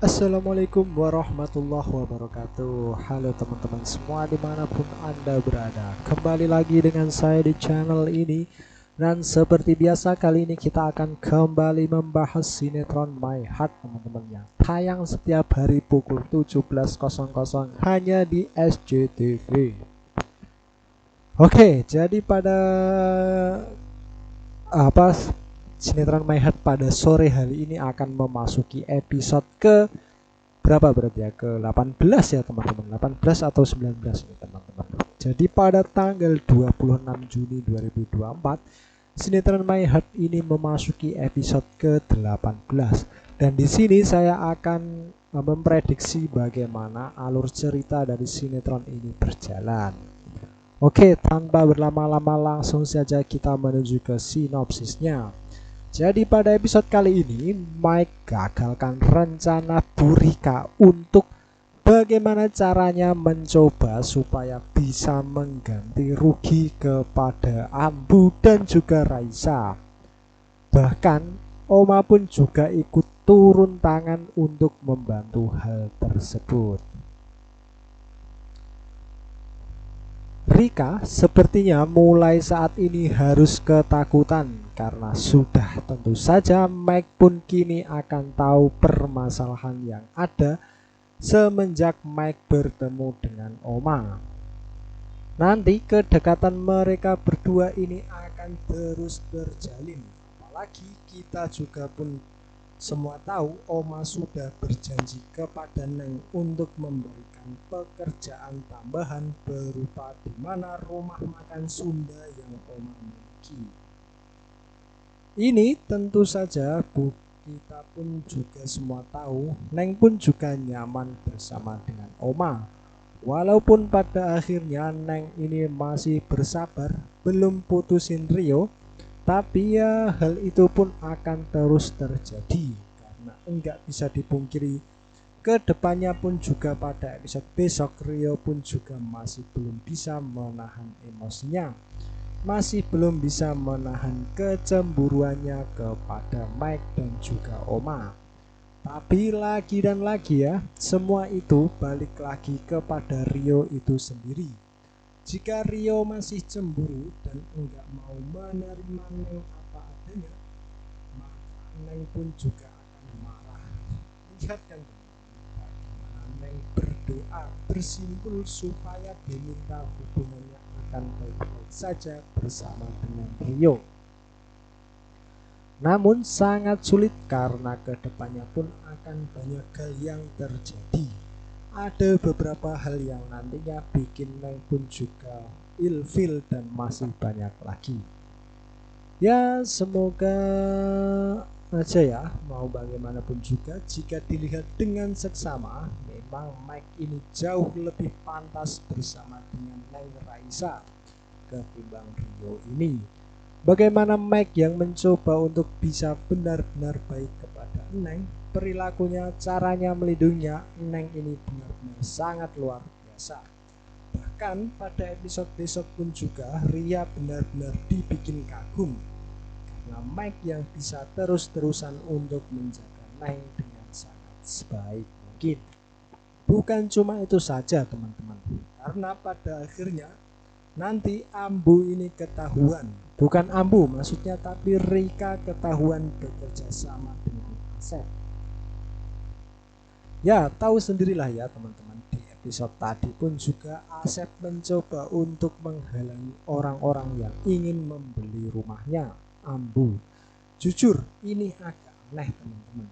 Assalamualaikum warahmatullahi wabarakatuh. Halo teman-teman semua dimanapun Anda berada. Kembali lagi dengan saya di channel ini. Dan seperti biasa kali ini kita akan kembali membahas sinetron My Heart teman-teman, yang tayang setiap hari pukul 17.00 hanya di SCTV. Oke, jadi pada apa sinetron My Heart pada sore hari ini akan memasuki episode ke berapa berarti ya, ke 18 ya teman-teman, 18 atau 19 nih teman-teman. Jadi pada tanggal 26 Juni 2024 sinetron My Heart ini memasuki episode ke 18, dan di sini saya akan memprediksi bagaimana alur cerita dari sinetron ini berjalan. Oke, tanpa berlama-lama langsung saja kita menuju ke sinopsisnya. Jadi pada episode kali ini Mike gagalkan rencana Bu Rika untuk bagaimana caranya mencoba supaya bisa mengganti rugi kepada Ambu dan juga Raisa. Bahkan Oma pun juga ikut turun tangan untuk membantu hal tersebut. Rika sepertinya mulai saat ini harus ketakutan karena sudah tentu saja Mike pun kini akan tahu permasalahan yang ada semenjak Mike bertemu dengan Oma. Nanti kedekatan mereka berdua ini akan terus terjalin. Apalagi kita juga pun semua tahu Oma sudah berjanji kepada Neng untuk memberikan pekerjaan tambahan berupa di mana rumah makan Sunda yang Oma miliki. Ini tentu saja kita pun juga semua tahu Neng pun juga nyaman bersama dengan Oma. Walaupun pada akhirnya Neng ini masih bersabar belum putusin Rio, tapi ya hal itu pun akan terus terjadi karena enggak bisa dipungkiri kedepannya pun juga pada episode besok Rio pun juga masih belum bisa menahan emosinya, masih belum bisa menahan kecemburuannya kepada Mike dan juga Oma. Tapi lagi dan lagi ya, semua itu balik lagi kepada Rio itu sendiri. Jika Rio masih cemburu dan enggak mau menerima Neng apa adanya, maka Neng pun juga akan marah. Lihat kan bagaimana Neng berdoa bersimpul supaya diminta hubungannya akan baik-baik saja bersama dengan Rio. Namun sangat sulit karena kedepannya pun akan banyak hal yang terjadi. Ada beberapa hal yang nantinya bikin Neng pun juga ilfil dan masih banyak lagi. Ya semoga aja ya, mau bagaimanapun juga jika dilihat dengan seksama memang Mike ini jauh lebih pantas bersama dengan Neng Raisa ketimbang Rio ini. Bagaimana Mike yang mencoba untuk bisa benar-benar baik kepada Neng, perilakunya, caranya melindunginya, Neng ini benar-benar sangat luar biasa. Bahkan pada episode besok pun juga Ria benar-benar dibikin kagum karena Mike yang bisa terus-terusan untuk menjaga Neng dengan sangat sebaik mungkin. Bukan cuma itu saja teman-teman, karena pada akhirnya nanti Ambu ini ketahuan, bukan Ambu maksudnya, tapi Rika ketahuan bekerja sama dengan Asep. Ya tahu sendirilah ya teman-teman, di episode tadi pun juga Asep mencoba untuk menghalangi orang-orang yang ingin membeli rumahnya Ambu. Jujur ini agak aneh teman-teman,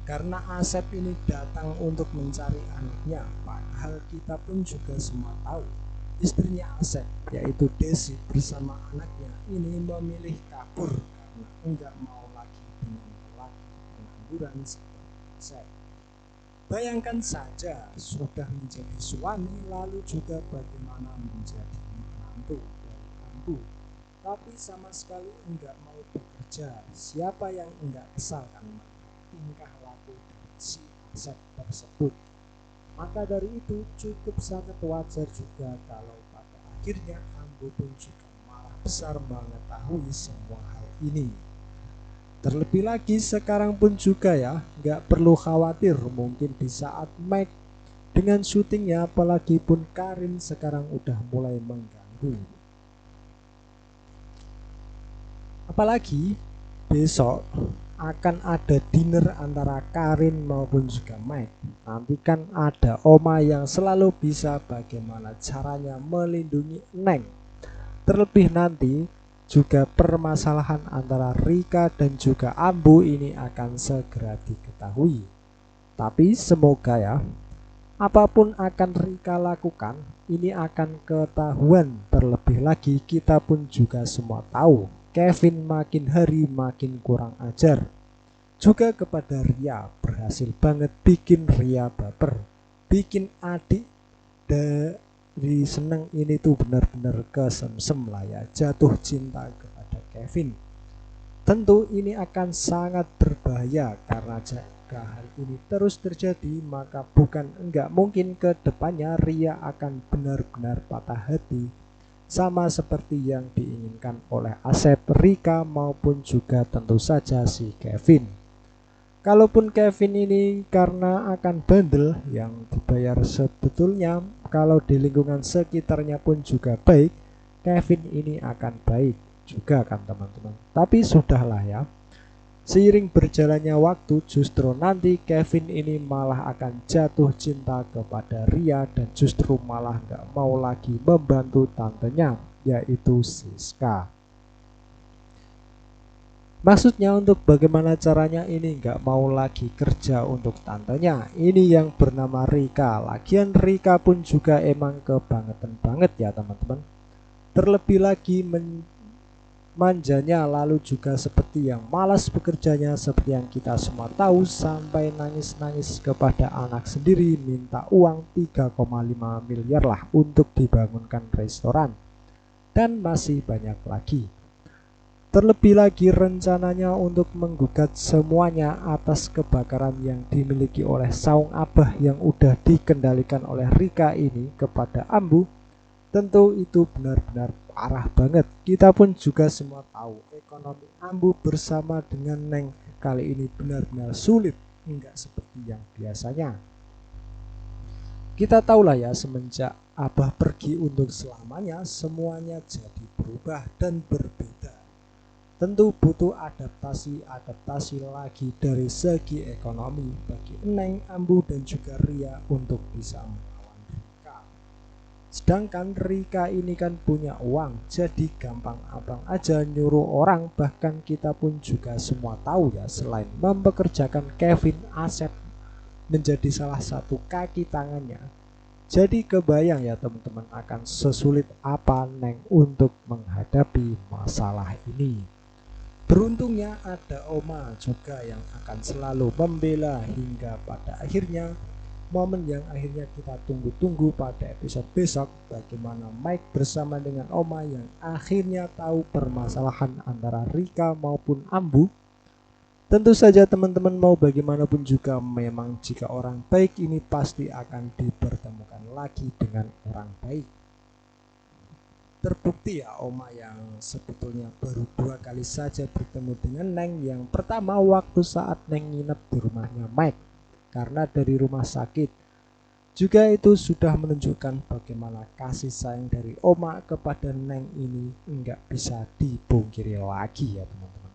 karena Asep ini datang untuk mencari anaknya, padahal kita pun juga semua tahu istrinya Asep yaitu Desi bersama anaknya ini memilih kabur karena enggak mau lagi dengan lelaki pengangguran seperti Asep. Bayangkan saja sudah menjadi suami lalu juga bagaimana menjadi menantu dari Ambu, tapi sama sekali enggak mau bekerja. Siapa yang enggak kesal kan tingkah laku dari si Asep tersebut? Maka dari itu cukup sangat wajar juga kalau pada akhirnya Ambu pun juga marah besar mengetahui semua hal ini. Terlebih lagi sekarang pun juga ya, nggak perlu khawatir mungkin di saat Mike dengan syutingnya, apalagi pun Karin sekarang udah mulai mengganggu. Apalagi besok akan ada dinner antara Karin maupun juga Mike. Nanti kan ada Oma yang selalu bisa bagaimana caranya melindungi Neng. Terlebih nanti juga permasalahan antara Rika dan juga Ambu ini akan segera diketahui. Tapi semoga ya, apapun akan Rika lakukan, ini akan ketahuan. Terlebih lagi kita pun juga semua tahu Kevin makin hari makin kurang ajar. Juga kepada Ria, berhasil banget bikin Ria baper, bikin adik dari Seneng ini tuh benar-benar kesemsem lah ya, jatuh cinta kepada Kevin. Tentu ini akan sangat berbahaya karena jika hal ini terus terjadi, maka bukan enggak mungkin ke depannya Ria akan benar-benar patah hati, sama seperti yang diinginkan oleh Asep, Rika maupun juga tentu saja si Kevin. Kalaupun Kevin ini karena akan bandel yang dibayar sebetulnya, kalau di lingkungan sekitarnya pun juga baik, Kevin ini akan baik juga kan teman-teman. Tapi sudahlah ya, seiring berjalannya waktu justru nanti Kevin ini malah akan jatuh cinta kepada Ria dan justru malah nggak mau lagi membantu tantenya, yaitu Siska. Maksudnya untuk bagaimana caranya ini nggak mau lagi kerja untuk tantenya ini yang bernama Rika. Lagian Rika pun juga emang kebangetan banget ya teman-teman. Terlebih lagi manjanya, lalu juga seperti yang malas bekerjanya, seperti yang kita semua tahu, sampai nangis-nangis kepada anak sendiri minta uang 3,5 miliar lah untuk dibangunkan restoran. Dan masih banyak lagi. Terlebih lagi rencananya untuk menggugat semuanya atas kebakaran yang dimiliki oleh saung Abah yang udah dikendalikan oleh Rika ini kepada Ambu. Tentu itu benar-benar parah banget. Kita pun juga semua tahu ekonomi Ambu bersama dengan Neng kali ini benar-benar sulit, enggak seperti yang biasanya. Kita tahulah ya, semenjak Abah pergi untuk selamanya, semuanya jadi berubah dan berbeda. Tentu butuh adaptasi lagi dari segi ekonomi bagi Neng, Ambu dan juga Ria untuk bisa melawan Rika. Sedangkan Rika ini kan punya uang, jadi gampang abang aja nyuruh orang. Bahkan kita pun juga semua tahu ya, selain mempekerjakan Kevin, Asep menjadi salah satu kaki tangannya. Jadi kebayang ya teman-teman akan sesulit apa Neng untuk menghadapi masalah ini. Beruntungnya ada Oma juga yang akan selalu membela hingga pada akhirnya momen yang akhirnya kita tunggu-tunggu pada episode besok, bagaimana Mike bersama dengan Oma yang akhirnya tahu permasalahan antara Rika maupun Ambu. Tentu saja teman-teman mau bagaimanapun juga, memang jika orang baik ini pasti akan dipertemukan lagi dengan orang baik. Terbukti ya Oma yang sebetulnya baru 2 kali saja bertemu dengan Neng. Yang pertama waktu saat Neng nginep di rumahnya Mike karena dari rumah sakit. Juga itu sudah menunjukkan bagaimana kasih sayang dari Oma kepada Neng ini enggak bisa dipungkiri lagi ya teman-teman.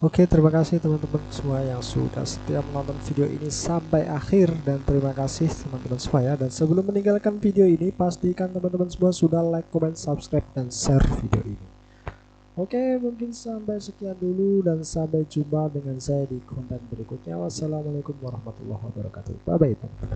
Oke, terima kasih teman-teman semua yang sudah setia menonton video ini sampai akhir, dan terima kasih teman-teman semua ya. Dan sebelum meninggalkan video ini, pastikan teman-teman semua sudah like, comment, subscribe, dan share video ini. Oke, mungkin sampai sekian dulu dan sampai jumpa dengan saya di konten berikutnya. Wassalamualaikum warahmatullahi wabarakatuh. Bye bye.